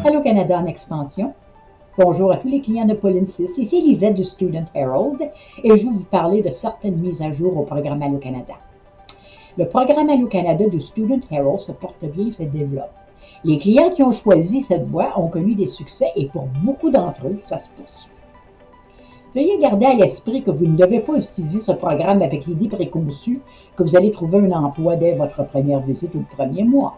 Allô Canada en expansion. Bonjour à tous les clients de Pauline 6. Ici Lisette du Student Herald et je vais vous parler de certaines mises à jour au programme Allô Canada. Le programme Allô Canada du Student Herald se porte bien et se développe. Les clients qui ont choisi cette voie ont connu des succès et pour beaucoup d'entre eux, ça se poursuit. Veuillez garder à l'esprit que vous ne devez pas utiliser ce programme avec l'idée préconçue que vous allez trouver un emploi dès votre première visite ou le premier mois.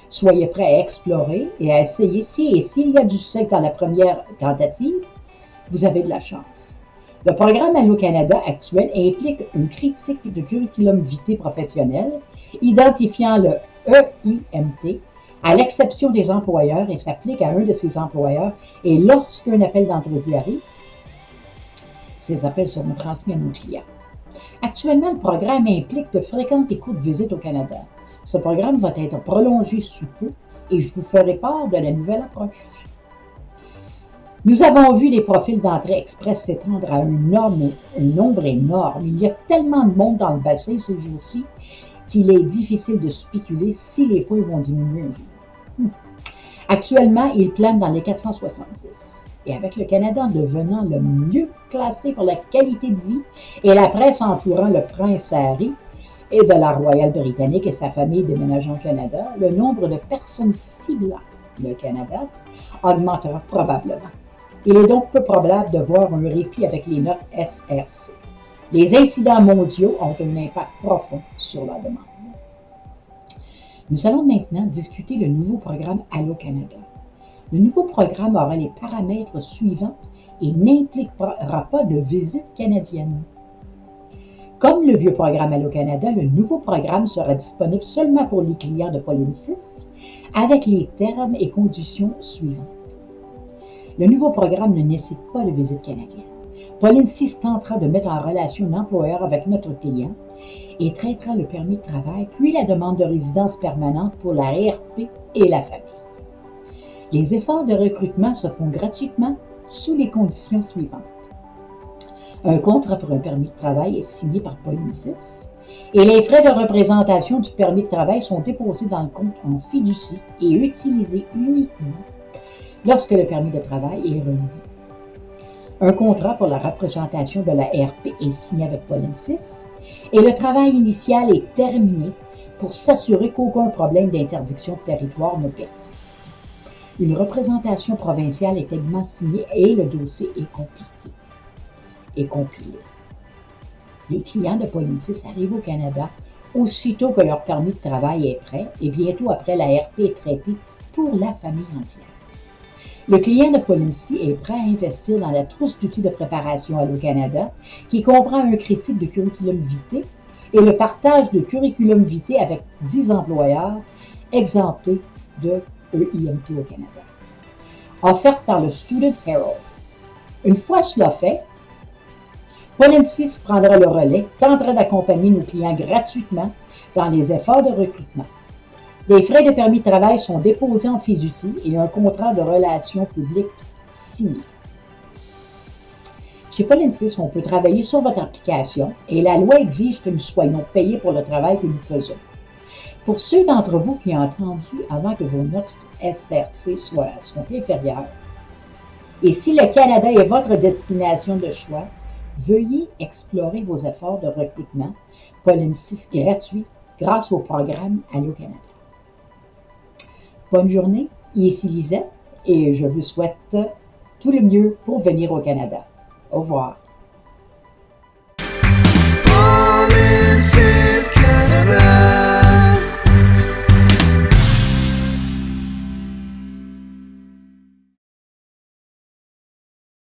Soyez prêts à explorer et à essayer si et s'il y a du succès dans la première tentative, vous avez de la chance. Le programme Allô Canada actuel implique une critique de curriculum vitae professionnel, identifiant le EIMT à l'exception des employeurs et s'applique à un de ces employeurs et lorsqu'un appel d'entrevue arrive, ces appels seront transmis à nos clients. Actuellement, le programme implique de fréquentes et courtes visites au Canada. Ce programme va être prolongé sous peu et je vous ferai part de la nouvelle approche. Nous avons vu les profils d'entrée express s'étendre à un nombre énorme. Il y a tellement de monde dans le bassin ces jours-ci qu'il est difficile de spéculer si les points vont diminuer un jour. Actuellement, ils planent dans les 470. Et avec le Canada devenant le mieux classé pour la qualité de vie et la presse entourant le prince Harry et de la Royale Britannique et sa famille déménageant au Canada, le nombre de personnes ciblant le Canada augmentera probablement. Il est donc peu probable de voir un répit avec les notes SRC. Les incidents mondiaux ont un impact profond sur la demande. Nous allons maintenant discuter le nouveau programme Allô Canada. Le nouveau programme aura les paramètres suivants et n'impliquera pas de visite canadienne. Comme le vieux programme Allô Canada, le nouveau programme sera disponible seulement pour les clients de Pauline 6 avec les termes et conditions suivantes. Le nouveau programme ne nécessite pas de visite canadienne. Pauline 6 tentera de mettre en relation l'employeur avec notre client et traitera le permis de travail, puis la demande de résidence permanente pour la RP et la famille. Les efforts de recrutement se font gratuitement sous les conditions suivantes. Un contrat pour un permis de travail est signé par Pauline 6 et les frais de représentation du permis de travail sont déposés dans le compte en fiducie et utilisés uniquement lorsque le permis de travail est renouvelé. Un contrat pour la représentation de la RP est signé avec Pauline 6 et le travail initial est terminé pour s'assurer qu'aucun problème d'interdiction de territoire ne persiste. Une représentation provinciale est également signée et le dossier est compilé. Les clients de Pauline 6 arrivent au Canada aussitôt que leur permis de travail est prêt et bientôt après la RP est traitée pour la famille entière. Le client de Pauline 6 est prêt à investir dans la trousse d'outils de préparation Allô Canada qui comprend un critique de curriculum vitae et le partage de curriculum vitae avec 10 employeurs exemptés de EIMT au Canada. Offerte par le Student Herald. Une fois cela fait, Pauline 6 prendra le relais, tentera d'accompagner nos clients gratuitement dans les efforts de recrutement. Les frais de permis de travail sont déposés en fiducie et un contrat de relations publiques signé. Chez Pauline 6, on peut travailler sur votre application et la loi exige que nous soyons payés pour le travail que nous faisons. Pour ceux d'entre vous qui ont entendu avant que vos notes SRC soient inférieures, et si le Canada est votre destination de choix, veuillez explorer vos efforts de recrutement Pauline 6 gratuit grâce au programme Allô Canada. Bonne journée, ici Lisette et je vous souhaite tout le mieux pour venir au Canada. Au revoir.